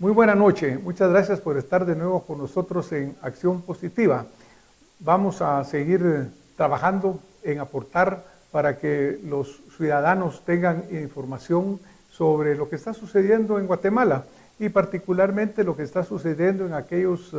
Muy buena noche, muchas gracias por estar de nuevo con nosotros en Acción Positiva. Vamos a seguir trabajando en aportar para que los ciudadanos tengan información sobre lo que está sucediendo en Guatemala y particularmente lo que está sucediendo en aquellos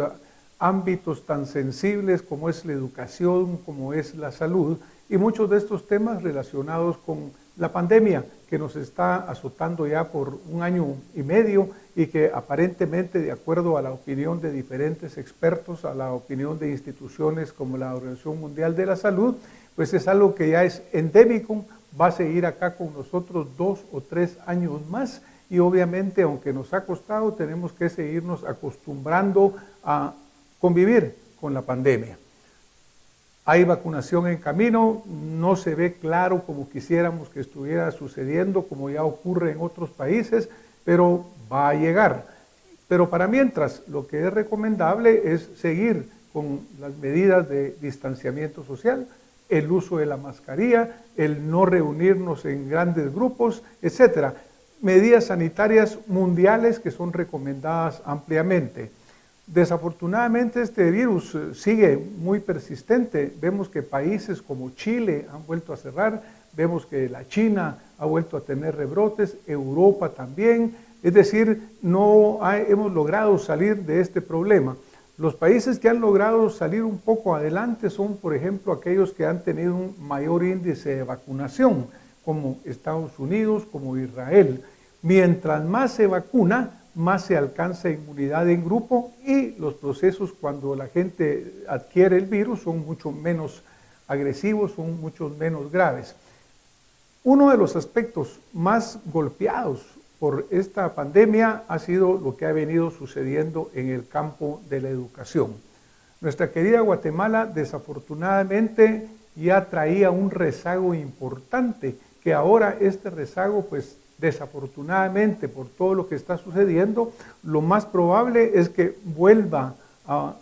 ámbitos tan sensibles como es la educación, como es la salud y muchos de estos temas relacionados con la pandemia que nos está azotando ya por 1 año y medio y que aparentemente, de acuerdo a la opinión de diferentes expertos, a la opinión de instituciones como la Organización Mundial de la Salud, pues es algo que ya es endémico, va a seguir acá con nosotros 2 o 3 años más y obviamente, aunque nos ha costado, tenemos que seguirnos acostumbrando a convivir con la pandemia. Hay vacunación en camino, no se ve claro como quisiéramos que estuviera sucediendo, como ya ocurre en otros países, pero va a llegar. Pero para mientras, lo que es recomendable es seguir con las medidas de distanciamiento social, el uso de la mascarilla, el no reunirnos en grandes grupos, etcétera. Medidas sanitarias mundiales que son recomendadas ampliamente. Desafortunadamente este virus sigue muy persistente. Vemos que países como Chile han vuelto a cerrar, vemos que la China ha vuelto a tener rebrotes, Europa también. Es decir, no hemos logrado salir de este problema. Los países que han logrado salir un poco adelante son, por ejemplo, aquellos que han tenido un mayor índice de vacunación, como Estados Unidos, como Israel. Mientras más se vacuna, más se alcanza inmunidad en grupo y los procesos cuando la gente adquiere el virus son mucho menos agresivos, son mucho menos graves. Uno de los aspectos más golpeados por esta pandemia ha sido lo que ha venido sucediendo en el campo de la educación. Nuestra querida Guatemala desafortunadamente ya traía un rezago importante, que ahora este rezago pues desafortunadamente por todo lo que está sucediendo, lo más probable es que vuelva a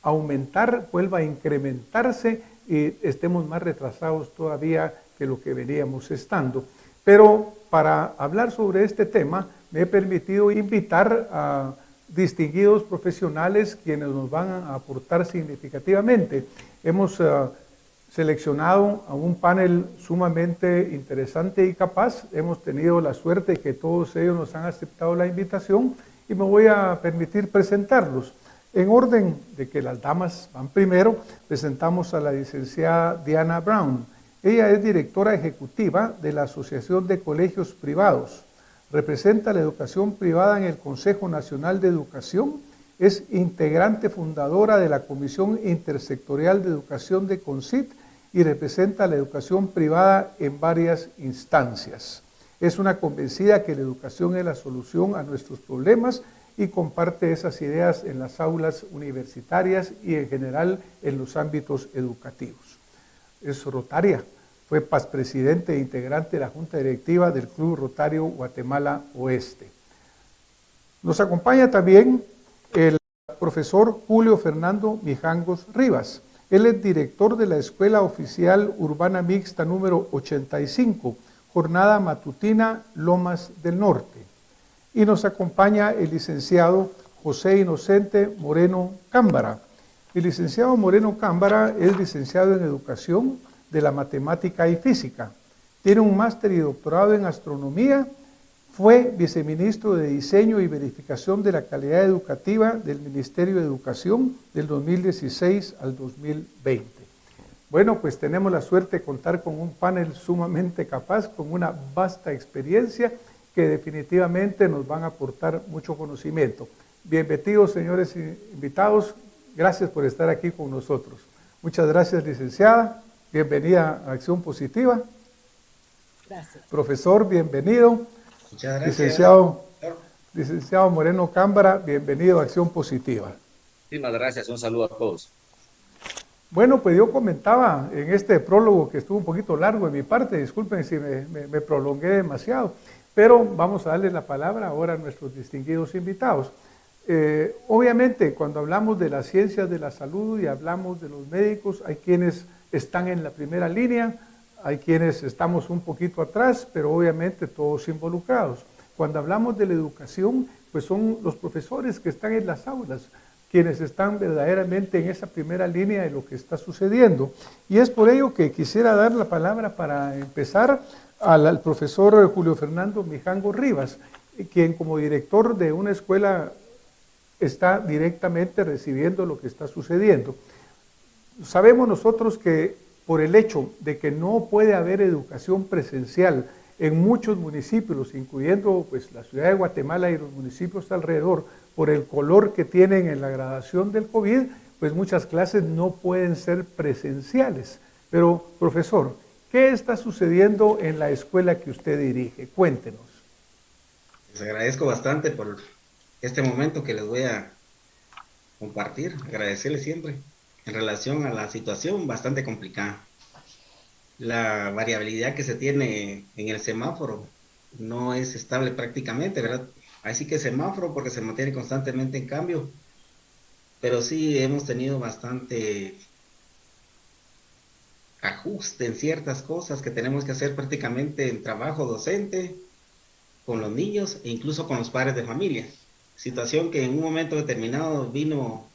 aumentar, vuelva a incrementarse y estemos más retrasados todavía que lo que veníamos estando. Pero para hablar sobre este tema, me he permitido invitar a distinguidos profesionales quienes nos van a aportar significativamente. Hemos seleccionado a un panel sumamente interesante y capaz. Hemos tenido la suerte que todos ellos nos han aceptado la invitación y me voy a permitir presentarlos. En orden de que las damas van primero, presentamos a la licenciada Diana Brown. Ella es directora ejecutiva de la Asociación de Colegios Privados. Representa la educación privada en el Consejo Nacional de Educación. Es integrante fundadora de la Comisión Intersectorial de Educación de CONCYT y representa la educación privada en varias instancias. Es una convencida que la educación es la solución a nuestros problemas y comparte esas ideas en las aulas universitarias y en general en los ámbitos educativos. Es rotaria, fue presidente e integrante de la Junta Directiva del Club Rotario Guatemala Oeste. Nos acompaña también el profesor Julio Fernando Mijangos Rivas. Él es director de la Escuela Oficial Urbana Mixta número 85, Jornada Matutina Lomas del Norte. Y nos acompaña el licenciado José Inocente Moreno Cámbara. El licenciado Moreno Cámbara es licenciado en Educación de la Matemática y Física. Tiene un máster y doctorado en Astronomía. Fue viceministro de Diseño y Verificación de la Calidad Educativa del Ministerio de Educación del 2016 al 2020. Bueno, pues tenemos la suerte de contar con un panel sumamente capaz, con una vasta experiencia que definitivamente nos van a aportar mucho conocimiento. Bienvenidos, señores invitados. Gracias por estar aquí con nosotros. Muchas gracias, licenciada. Bienvenida a Acción Positiva. Gracias. Profesor, bienvenido. Muchas gracias. Licenciado Moreno Cámbara, bienvenido a Acción Positiva. Muchísimas gracias, un saludo a todos. Bueno, pues yo comentaba en este prólogo que estuvo un poquito largo de mi parte, disculpen si me prolongué demasiado, pero vamos a darle la palabra ahora a nuestros distinguidos invitados. Obviamente, cuando hablamos de las ciencias de la salud y hablamos de los médicos, hay quienes están en la primera línea, hay quienes estamos un poquito atrás, pero obviamente todos involucrados. Cuando hablamos de la educación, pues son los profesores que están en las aulas, quienes están verdaderamente en esa primera línea de lo que está sucediendo. Y es por ello que quisiera dar la palabra para empezar al profesor Julio Fernando Mijango Rivas, quien como director de una escuela está directamente recibiendo lo que está sucediendo. Sabemos nosotros que por el hecho de que no puede haber educación presencial en muchos municipios, incluyendo pues, la ciudad de Guatemala y los municipios alrededor, por el color que tienen en la gradación del COVID, pues muchas clases no pueden ser presenciales. Pero, profesor, ¿qué está sucediendo en la escuela que usted dirige? Cuéntenos. Les agradezco bastante por este momento que les voy a compartir, agradecerles siempre en relación a la situación bastante complicada. La variabilidad que se tiene en el semáforo no es estable prácticamente, ¿verdad? Así que semáforo porque se mantiene constantemente en cambio, pero sí hemos tenido bastante ajuste en ciertas cosas que tenemos que hacer prácticamente en trabajo docente, con los niños e incluso con los padres de familia. Situación que en un momento determinado vino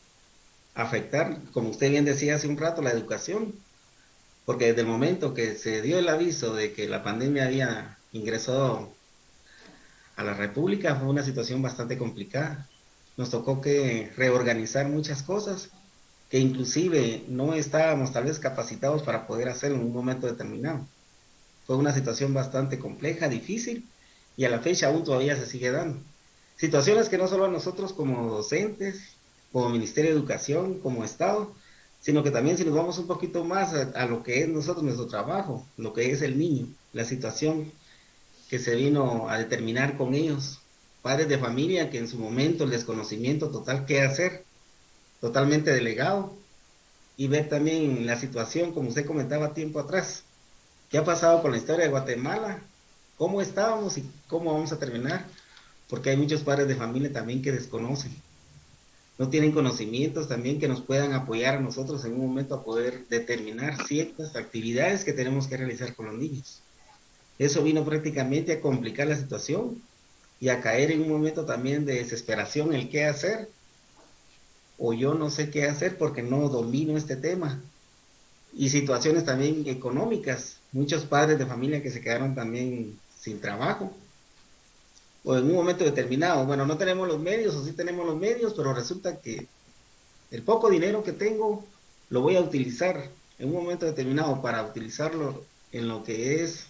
a afectar, como usted bien decía hace un rato, la educación, porque desde el momento que se dio el aviso de que la pandemia había ingresado a la República, fue una situación bastante complicada. Nos tocó que reorganizar muchas cosas que inclusive no estábamos tal vez capacitados para poder hacer en un momento determinado. Fue una situación bastante compleja, difícil, y a la fecha aún todavía se sigue dando. Situaciones que no solo a nosotros como docentes, como Ministerio de Educación, como Estado, sino que también si nos vamos un poquito más a lo que es nosotros, nuestro trabajo, lo que es el niño, la situación que se vino a determinar con ellos, padres de familia que en su momento el desconocimiento total qué hacer, totalmente delegado, y ver también la situación, como usted comentaba tiempo atrás, qué ha pasado con la historia de Guatemala, cómo estábamos y cómo vamos a terminar, porque hay muchos padres de familia también que desconocen, no tienen conocimientos también que nos puedan apoyar a nosotros en un momento a poder determinar ciertas actividades que tenemos que realizar con los niños. Eso vino prácticamente a complicar la situación y a caer en un momento también de desesperación el qué hacer, o yo no sé qué hacer porque no domino este tema. Y situaciones también económicas, muchos padres de familia que se quedaron también sin trabajo, o en un momento determinado, bueno, no tenemos los medios, o sí tenemos los medios, pero resulta que el poco dinero que tengo lo voy a utilizar en un momento determinado para utilizarlo en lo que es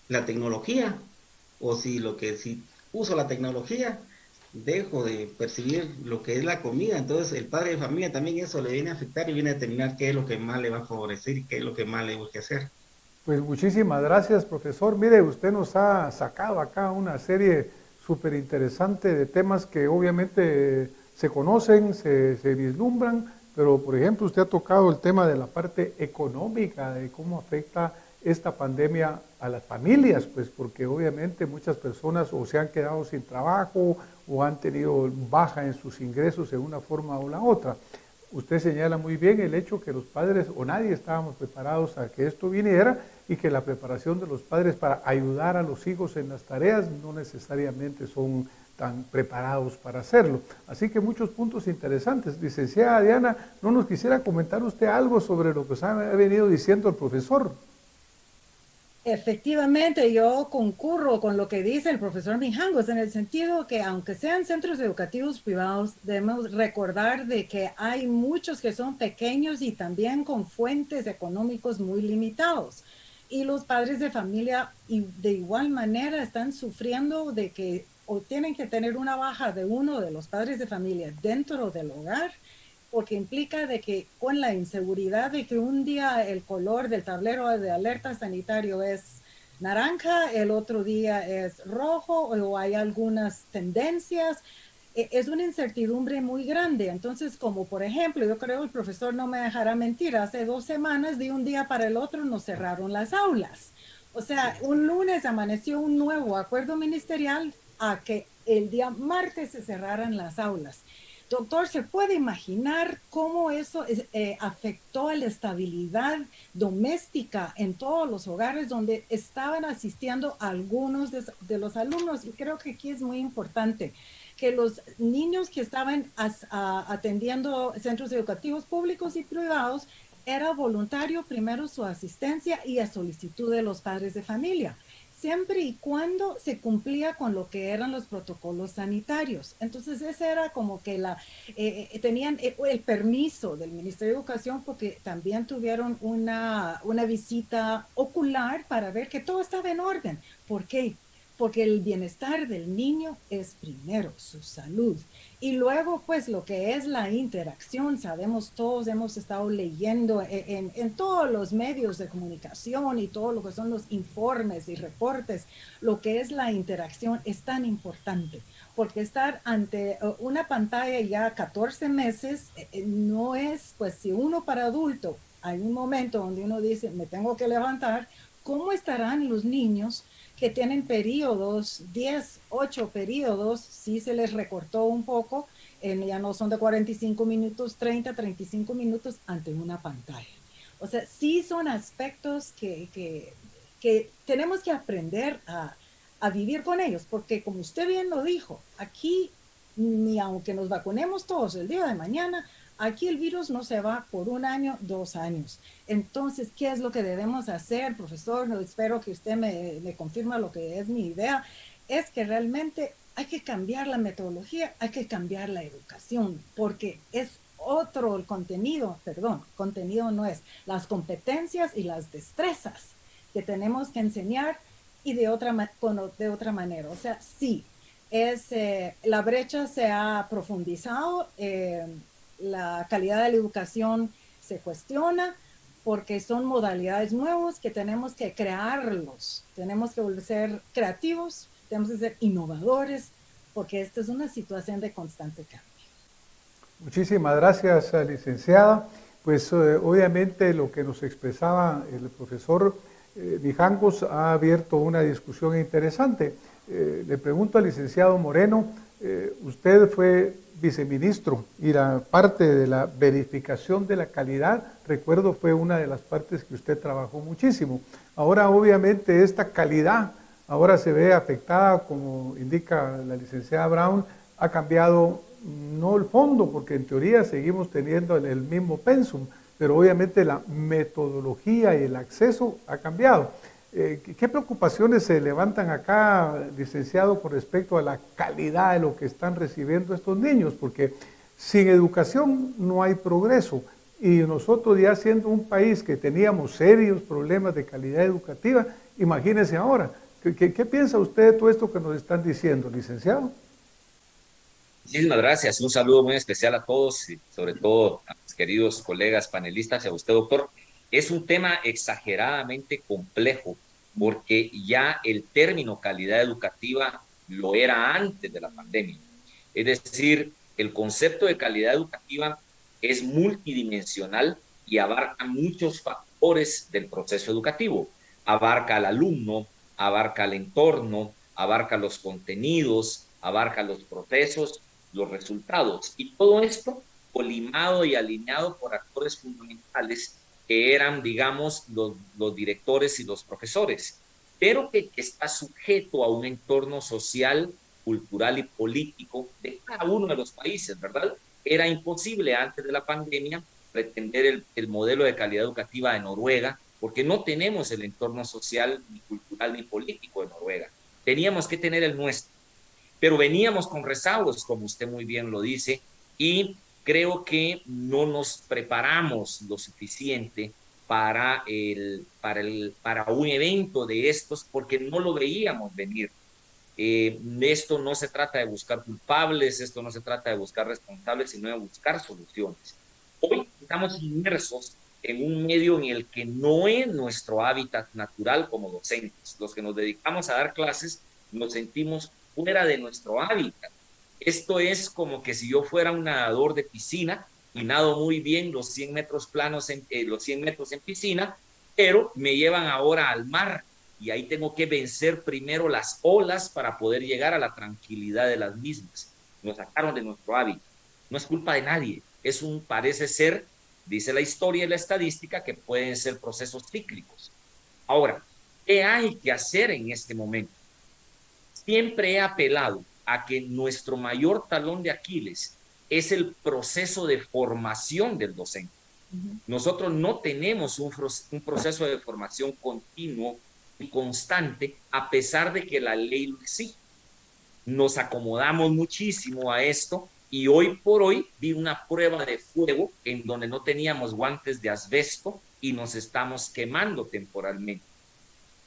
la tecnología, o si uso la tecnología, dejo de percibir lo que es la comida. Entonces el padre de familia también eso le viene a afectar y viene a determinar qué es lo que más le va a favorecer y qué es lo que más le urge hacer. Pues muchísimas gracias, profesor. Mire, usted nos ha sacado acá una serie súper interesante de temas que obviamente se conocen, se vislumbran, pero por ejemplo usted ha tocado el tema de la parte económica, de cómo afecta esta pandemia a las familias, pues porque obviamente muchas personas o se han quedado sin trabajo o han tenido baja en sus ingresos en una forma o la otra. Usted señala muy bien el hecho que los padres o nadie estábamos preparados a que esto viniera y que la preparación de los padres para ayudar a los hijos en las tareas no necesariamente son tan preparados para hacerlo. Así que muchos puntos interesantes. Licenciada Diana, ¿no nos quisiera comentar usted algo sobre lo que ha venido diciendo el profesor? Efectivamente, yo concurro con lo que dice el profesor Mijangos en el sentido que aunque sean centros educativos privados, debemos recordar de que hay muchos que son pequeños y también con fuentes económicos muy limitados. Y los padres de familia de igual manera están sufriendo de que o tienen que tener una baja de uno de los padres de familia dentro del hogar, porque implica de que con la inseguridad de que un día el color del tablero de alerta sanitario es naranja, el otro día es rojo o hay algunas tendencias, es una incertidumbre muy grande. Entonces, como por ejemplo, yo creo el profesor no me dejará mentir, hace 2 semanas de un día para el otro nos cerraron las aulas. O sea, un lunes amaneció un nuevo acuerdo ministerial a que el día martes se cerraran las aulas. Doctor, ¿se puede imaginar cómo eso afectó a la estabilidad doméstica en todos los hogares donde estaban asistiendo algunos de los alumnos? Y creo que aquí es muy importante que los niños que estaban atendiendo centros educativos públicos y privados era voluntario primero su asistencia y a solicitud de los padres de familia, siempre y cuando se cumplía con lo que eran los protocolos sanitarios. Entonces, ese era como que tenían el permiso del Ministerio de Educación porque también tuvieron una visita ocular para ver que todo estaba en orden. ¿Por qué? Porque el bienestar del niño es primero, su salud. Y luego, pues, lo que es la interacción, sabemos todos, hemos estado leyendo en todos los medios de comunicación y todo lo que son los informes y reportes, lo que es la interacción es tan importante, porque estar ante una pantalla ya 14 meses no es, pues, si uno para adulto, hay un momento donde uno dice, me tengo que levantar, ¿cómo estarán los niños que tienen periodos, 10, 8 periodos, sí se les recortó un poco, ya no son de 45 minutos, 30, 35 minutos ante una pantalla? O sea, sí son aspectos que tenemos que aprender a vivir con ellos, porque como usted bien lo dijo, aquí, ni aunque nos vacunemos todos el día de mañana, aquí el virus no se va por 1 año, 2 años. Entonces, ¿qué es lo que debemos hacer, profesor? Espero que usted me confirme lo que es mi idea. Es que realmente hay que cambiar la metodología, hay que cambiar la educación, porque es otro el contenido, contenido no es, las competencias y las destrezas que tenemos que enseñar y de otra manera. O sea, sí, la brecha se ha profundizado, la calidad de la educación se cuestiona porque son modalidades nuevas que tenemos que crearlos, tenemos que ser creativos, tenemos que ser innovadores, porque esta es una situación de constante cambio. Muchísimas gracias, licenciada. Pues obviamente lo que nos expresaba el profesor Mijangos ha abierto una discusión interesante. Le pregunto al licenciado Moreno, usted fue viceministro y la parte de la verificación de la calidad, recuerdo, fue una de las partes que usted trabajó muchísimo. Ahora obviamente esta calidad ahora se ve afectada, como indica la licenciada Brown, ha cambiado no el fondo, porque en teoría seguimos teniendo el mismo pensum, pero obviamente la metodología y el acceso ha cambiado. ¿Qué preocupaciones se levantan acá, licenciado, con respecto a la calidad de lo que están recibiendo estos niños? Porque sin educación no hay progreso, y nosotros ya siendo un país que teníamos serios problemas de calidad educativa, imagínense ahora. ¿Qué piensa usted de todo esto que nos están diciendo, licenciado? Muchísimas gracias. Un saludo muy especial a todos y sobre todo a mis queridos colegas panelistas y a usted, doctor. Es un tema exageradamente complejo porque ya el término calidad educativa lo era antes de la pandemia. Es decir, el concepto de calidad educativa es multidimensional y abarca muchos factores del proceso educativo. Abarca al alumno, abarca el entorno, abarca los contenidos, abarca los procesos, los resultados. Y todo esto colimado y alineado por actores fundamentales que eran, digamos, los directores y los profesores, pero que está sujeto a un entorno social, cultural y político de cada uno de los países, ¿verdad? Era imposible antes de la pandemia pretender el modelo de calidad educativa de Noruega, porque no tenemos el entorno social, ni cultural, ni político de Noruega. Teníamos que tener el nuestro, pero veníamos con rezagos, como usted muy bien lo dice, y creo que no nos preparamos lo suficiente para un evento de estos, porque no lo veíamos venir. Esto no se trata de buscar culpables, esto no se trata de buscar responsables, sino de buscar soluciones. Hoy estamos inmersos en un medio en el que no es nuestro hábitat natural como docentes. Los que nos dedicamos a dar clases nos sentimos fuera de nuestro hábitat. Esto es como que si yo fuera un nadador de piscina y nado muy bien los 100 metros planos, los 100 metros en piscina, pero me llevan ahora al mar y ahí tengo que vencer primero las olas para poder llegar a la tranquilidad de las mismas. Nos sacaron de nuestro hábitat. no es culpa de nadie, parece ser, dice la historia y la estadística, que pueden ser procesos cíclicos. Ahora, ¿qué hay que hacer en este momento? Siempre he apelado a que nuestro mayor talón de Aquiles es el proceso de formación del docente. Nosotros no tenemos un proceso de formación continuo y constante, a pesar de que la ley lo exige. Nos acomodamos muchísimo a esto y hoy por hoy vi una prueba de fuego en donde no teníamos guantes de asbesto y nos estamos quemando temporalmente.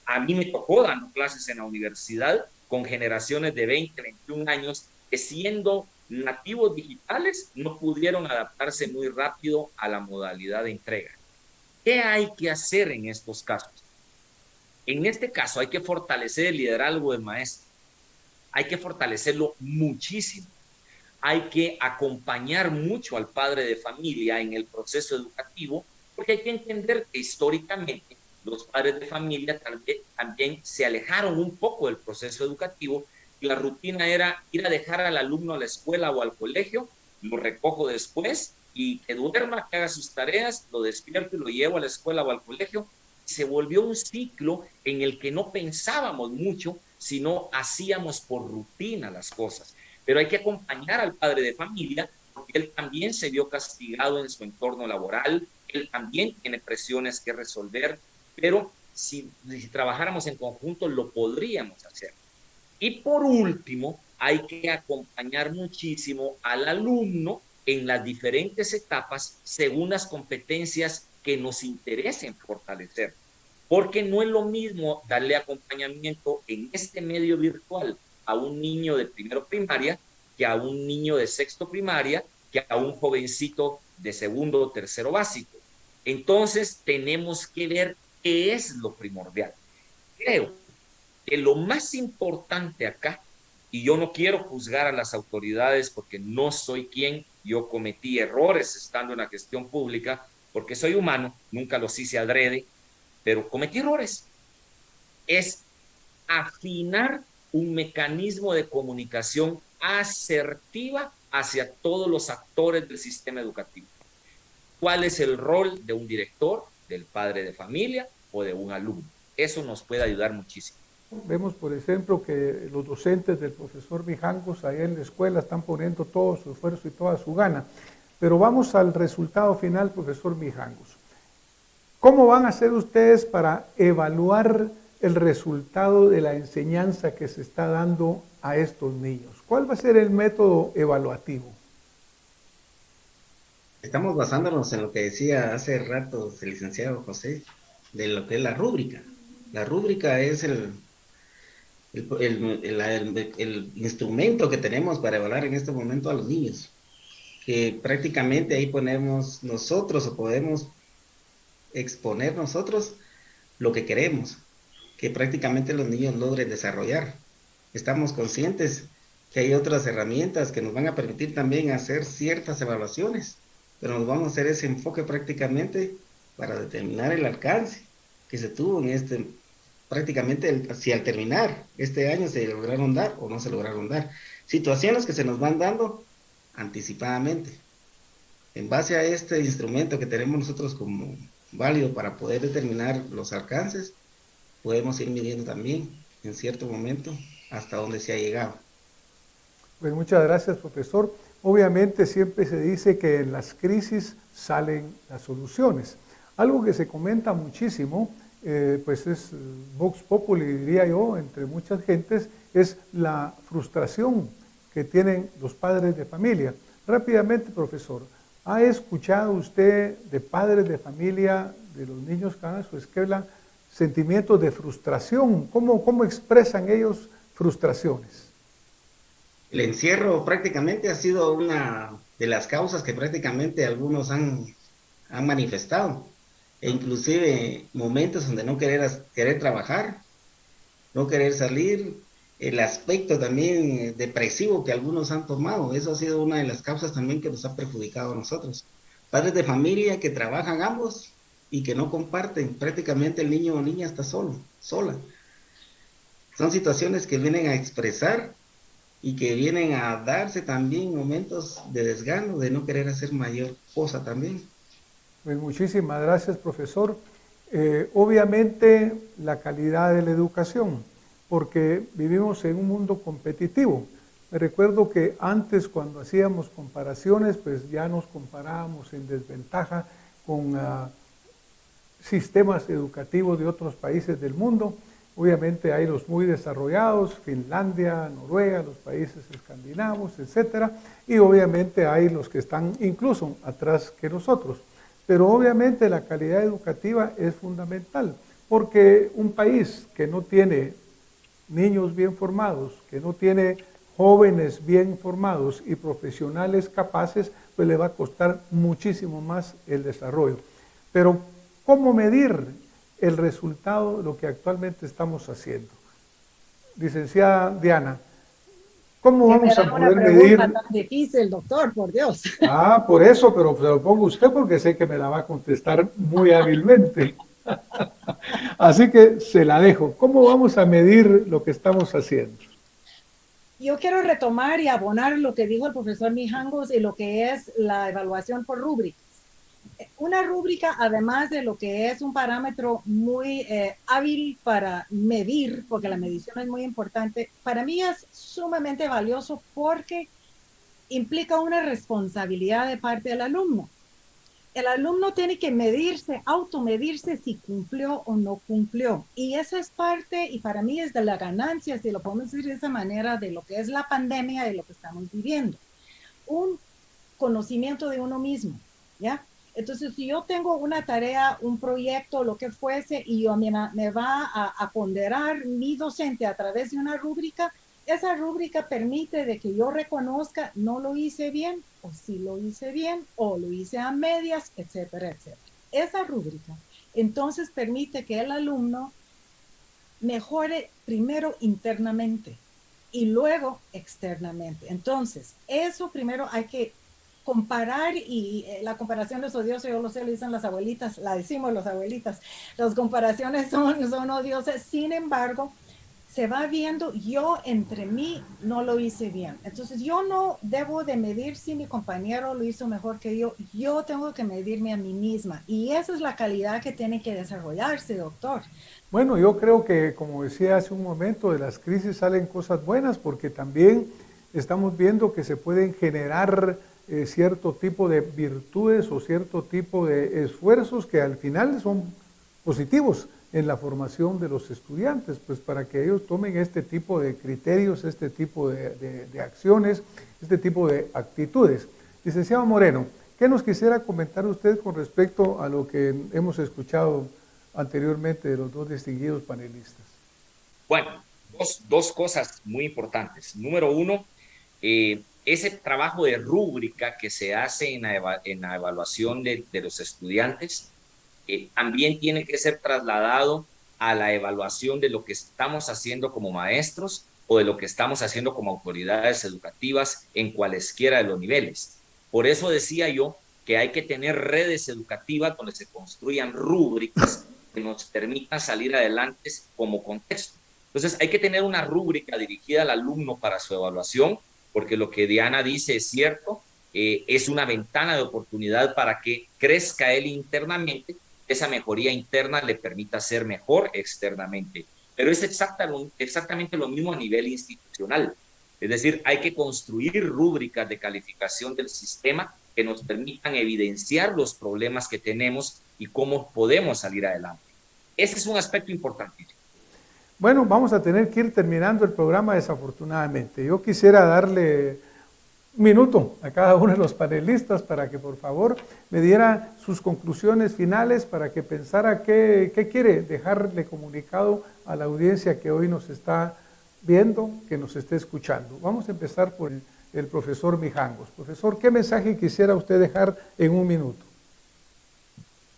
A mí me tocó dando clases en la universidad con generaciones de 20, 21 años que, siendo nativos digitales, no pudieron adaptarse muy rápido a la modalidad de entrega. ¿Qué hay que hacer en estos casos? En este caso hay que fortalecer el liderazgo del maestro. Hay que fortalecerlo muchísimo. Hay que acompañar mucho al padre de familia en el proceso educativo, porque hay que entender que históricamente los padres de familia también se alejaron un poco del proceso educativo y la rutina era ir a dejar al alumno a la escuela o al colegio, lo recojo después y que duerma, que haga sus tareas, lo despierto y lo llevo a la escuela o al colegio. Se volvió un ciclo en el que no pensábamos mucho, sino hacíamos por rutina las cosas. Pero hay que acompañar al padre de familia, porque él también se vio castigado en su entorno laboral, él también tiene presiones que resolver, pero si trabajáramos en conjunto lo podríamos hacer. Y por último, hay que acompañar muchísimo al alumno en las diferentes etapas según las competencias que nos interesen fortalecer. Porque no es lo mismo darle acompañamiento en este medio virtual a un niño de primero primaria que a un niño de sexto primaria, que a un jovencito de segundo o tercero básico. Entonces tenemos que ver qué es lo primordial. Creo que lo más importante acá, y yo no quiero juzgar a las autoridades porque no soy quien, yo cometí errores estando en la gestión pública, porque soy humano, nunca los hice adrede, pero cometí errores. Es afinar un mecanismo de comunicación asertiva hacia todos los actores del sistema educativo. ¿Cuál es el rol de un director, del padre de familia o de un alumno? Eso nos puede ayudar muchísimo. Vemos, por ejemplo, que los docentes del profesor Mijangos ahí en la escuela están poniendo todo su esfuerzo y toda su gana. Pero vamos al resultado final, profesor Mijangos. ¿Cómo van a hacer ustedes para evaluar el resultado de la enseñanza que se está dando a estos niños? ¿Cuál va a ser el método evaluativo? Estamos basándonos en lo que decía hace rato el licenciado José, de lo que es la rúbrica. La rúbrica es el instrumento que tenemos para evaluar en este momento a los niños, que prácticamente ahí ponemos nosotros o podemos exponer nosotros lo que queremos, que prácticamente los niños logren desarrollar. Estamos conscientes que hay otras herramientas que nos van a permitir también hacer ciertas evaluaciones, pero nos vamos a hacer ese enfoque prácticamente para determinar el alcance que se tuvo en prácticamente si al terminar este año se lograron dar o no se lograron dar. Situaciones que se nos van dando anticipadamente. En base a este instrumento que tenemos nosotros como válido para poder determinar los alcances, podemos ir midiendo también en cierto momento hasta dónde se ha llegado. Pues muchas gracias, profesor. Obviamente siempre se dice que en las crisis salen las soluciones. Algo que se comenta muchísimo, pues es Vox Populi, diría yo, entre muchas gentes, es la frustración que tienen los padres de familia. Rápidamente, profesor, ¿ha escuchado usted de padres de familia, de los niños que van a su escuela, sentimientos de frustración? ¿Cómo expresan ellos frustraciones? El encierro prácticamente ha sido una de las causas que prácticamente algunos han manifestado, e inclusive momentos donde no querer trabajar, no querer salir, el aspecto también depresivo que algunos han tomado, eso ha sido una de las causas también que nos ha perjudicado a nosotros. Padres de familia que trabajan ambos y que no comparten, prácticamente el niño o niña está sola. Son situaciones que vienen a expresar y que vienen a darse también momentos de desgano, de no querer hacer mayor cosa también. Pues muchísimas gracias, profesor. Obviamente la calidad de la educación, porque vivimos en un mundo competitivo. Me recuerdo que antes cuando hacíamos comparaciones, pues ya nos comparábamos en desventaja con sistemas educativos de otros países del mundo. Obviamente hay los muy desarrollados, Finlandia, Noruega, los países escandinavos, etcétera, y obviamente hay los que están incluso atrás que nosotros. Pero obviamente la calidad educativa es fundamental, porque un país que no tiene niños bien formados, que no tiene jóvenes bien formados y profesionales capaces, pues le va a costar muchísimo más el desarrollo. Pero, ¿cómo medir el resultado de lo que actualmente estamos haciendo? Licenciada Diana, ¿cómo Que me vamos da a una poder pregunta medir? tan difícil, doctor, por Dios. Ah, por eso, pero se lo pongo a usted porque sé que me la va a contestar muy hábilmente. Así que se la dejo. ¿Cómo vamos a medir lo que estamos haciendo? Yo quiero retomar y abonar lo que dijo el profesor Mijangos y lo que es la evaluación por rúbricas. Una rúbrica, además de lo que es un parámetro muy hábil para medir, porque la medición es muy importante, para mí es sumamente valioso porque implica una responsabilidad de parte del alumno. El alumno tiene que medirse, automedirse si cumplió o no cumplió. Y eso es parte, y para mí es de la ganancia, si lo podemos decir de esa manera, de lo que es la pandemia, de lo que estamos viviendo. Un conocimiento de uno mismo, ¿ya? Entonces, si yo tengo una tarea, un proyecto, lo que fuese, y yo me va a ponderar mi docente a través de una rúbrica, esa rúbrica permite de que yo reconozca no lo hice bien, o sí lo hice bien, o lo hice a medias, etcétera, etcétera. Esa rúbrica entonces permite que el alumno mejore primero internamente y luego externamente. Entonces, eso primero hay que comparar, y la comparación es odiosa, yo lo sé, lo dicen las abuelitas, la decimos las abuelitas, las comparaciones son odiosas, sin embargo, se va viendo, yo entre mí no lo hice bien. Entonces yo no debo de medir si mi compañero lo hizo mejor que yo tengo que medirme a mí misma. Y esa es la calidad que tiene que desarrollarse, doctor. Bueno, yo creo que, como decía hace un momento, de las crisis salen cosas buenas porque también estamos viendo que se pueden generar cierto tipo de virtudes o cierto tipo de esfuerzos que al final son positivos en la formación de los estudiantes, pues para que ellos tomen este tipo de criterios, este tipo de acciones, este tipo de actitudes. Licenciado Moreno, ¿qué nos quisiera comentar usted con respecto a lo que hemos escuchado anteriormente de los dos distinguidos panelistas? Bueno, dos cosas muy importantes. Número uno, ese trabajo de rúbrica que se hace en la evaluación de los estudiantes también tiene que ser trasladado a la evaluación de lo que estamos haciendo como maestros o de lo que estamos haciendo como autoridades educativas en cualesquiera de los niveles. Por eso decía yo que hay que tener redes educativas donde se construyan rúbricas que nos permitan salir adelante como contexto. Entonces hay que tener una rúbrica dirigida al alumno para su evaluación, porque lo que Diana dice es cierto, es una ventana de oportunidad para que crezca él internamente, esa mejoría interna le permita ser mejor externamente. Pero es exactamente lo mismo a nivel institucional. Es decir, hay que construir rúbricas de calificación del sistema que nos permitan evidenciar los problemas que tenemos y cómo podemos salir adelante. Ese es un aspecto importantísimo. Bueno, vamos a tener que ir terminando el programa desafortunadamente. Yo quisiera darle un minuto a cada uno de los panelistas para que por favor me diera sus conclusiones finales, para que pensara qué quiere dejarle comunicado a la audiencia que hoy nos está viendo, que nos esté escuchando. Vamos a empezar por el profesor Mijangos. Profesor, ¿qué mensaje quisiera usted dejar en un minuto?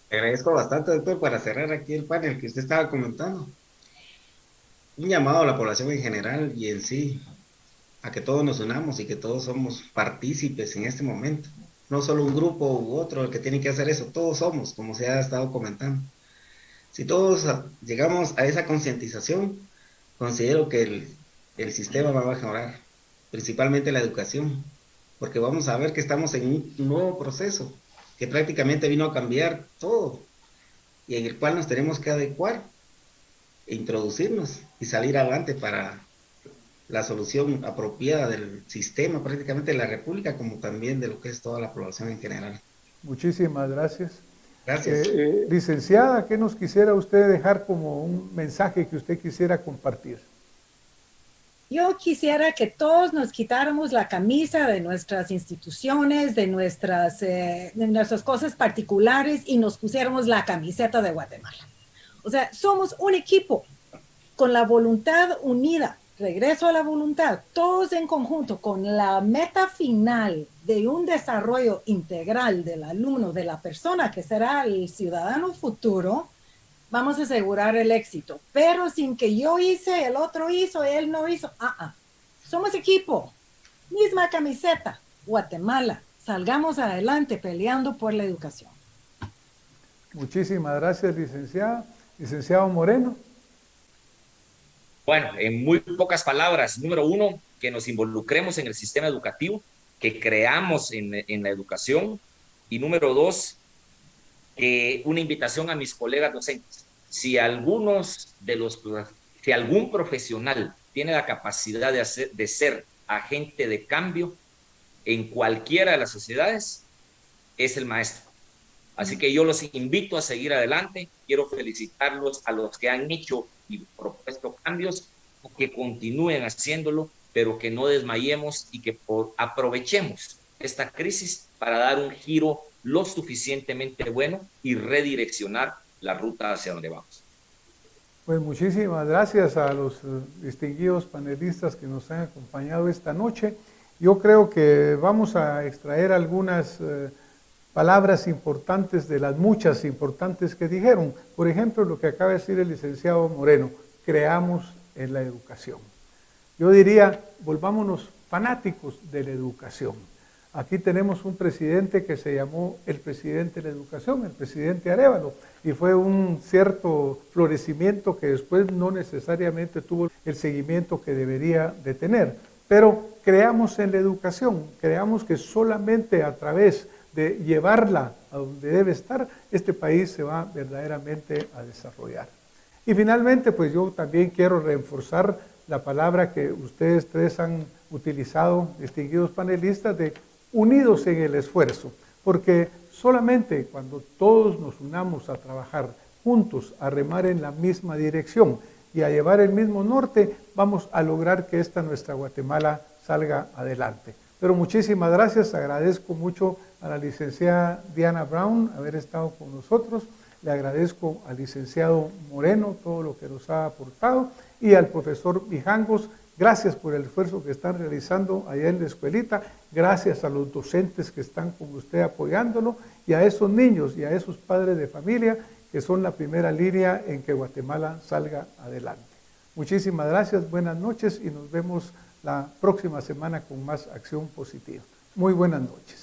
Te agradezco bastante, doctor, para cerrar aquí el panel que usted estaba comentando. Un llamado a la población en general y en sí, a que todos nos unamos y que todos somos partícipes en este momento. No solo un grupo u otro el que tiene que hacer eso, todos somos, como se ha estado comentando. Si todos llegamos a esa concientización, considero que el sistema va a mejorar. principalmente la educación, porque vamos a ver que estamos en un nuevo proceso que prácticamente vino a cambiar todo y en el cual nos tenemos que adecuar e introducirnos y salir adelante para la solución apropiada del sistema prácticamente de la República, como también de lo que es toda la población en general. Muchísimas gracias. Gracias. Licenciada, ¿qué nos quisiera usted dejar como un mensaje que usted quisiera compartir? Yo quisiera que todos nos quitáramos la camisa de nuestras instituciones, de nuestras cosas particulares y nos pusiéramos la camiseta de Guatemala. O sea, somos un equipo con la voluntad unida. Regreso a la voluntad, todos en conjunto, con la meta final de un desarrollo integral del alumno, de la persona que será el ciudadano futuro, vamos a asegurar el éxito. Pero sin que yo hice, el otro hizo, él no hizo. Somos equipo, misma camiseta, Guatemala. Salgamos adelante peleando por la educación. Muchísimas gracias, licenciada. Licenciado Moreno. Bueno, en muy pocas palabras, número uno, que nos involucremos en el sistema educativo, que creamos en la educación, y número dos, una invitación a mis colegas docentes. Si algún profesional tiene la capacidad de ser agente de cambio en cualquiera de las sociedades, es el maestro. Así que yo los invito a seguir adelante. Quiero felicitarlos a los que han hecho y propuesto cambios, que continúen haciéndolo, pero que no desmayemos y que aprovechemos esta crisis para dar un giro lo suficientemente bueno y redireccionar la ruta hacia donde vamos. Pues muchísimas gracias a los distinguidos panelistas que nos han acompañado esta noche. Yo creo que vamos a extraer algunas palabras importantes de las muchas importantes que dijeron. Por ejemplo, lo que acaba de decir el licenciado Moreno, creamos en la educación. Yo diría, volvámonos fanáticos de la educación. Aquí tenemos un presidente que se llamó el presidente de la educación, el presidente Arévalo, y fue un cierto florecimiento que después no necesariamente tuvo el seguimiento que debería de tener. Pero creamos en la educación, creamos que solamente a través de llevarla a donde debe estar, este país se va verdaderamente a desarrollar. Y finalmente, pues yo también quiero reforzar la palabra que ustedes tres han utilizado, distinguidos panelistas, de unidos en el esfuerzo, porque solamente cuando todos nos unamos a trabajar juntos, a remar en la misma dirección y a llevar el mismo norte, vamos a lograr que esta nuestra Guatemala salga adelante. Pero muchísimas gracias, agradezco mucho a la licenciada Diana Brown haber estado con nosotros, le agradezco al licenciado Moreno todo lo que nos ha aportado y al profesor Mijangos, gracias por el esfuerzo que están realizando allá en la escuelita, gracias a los docentes que están con usted apoyándolo y a esos niños y a esos padres de familia que son la primera línea en que Guatemala salga adelante. Muchísimas gracias, buenas noches y nos vemos la próxima semana con más Acción Positiva. Muy buenas noches.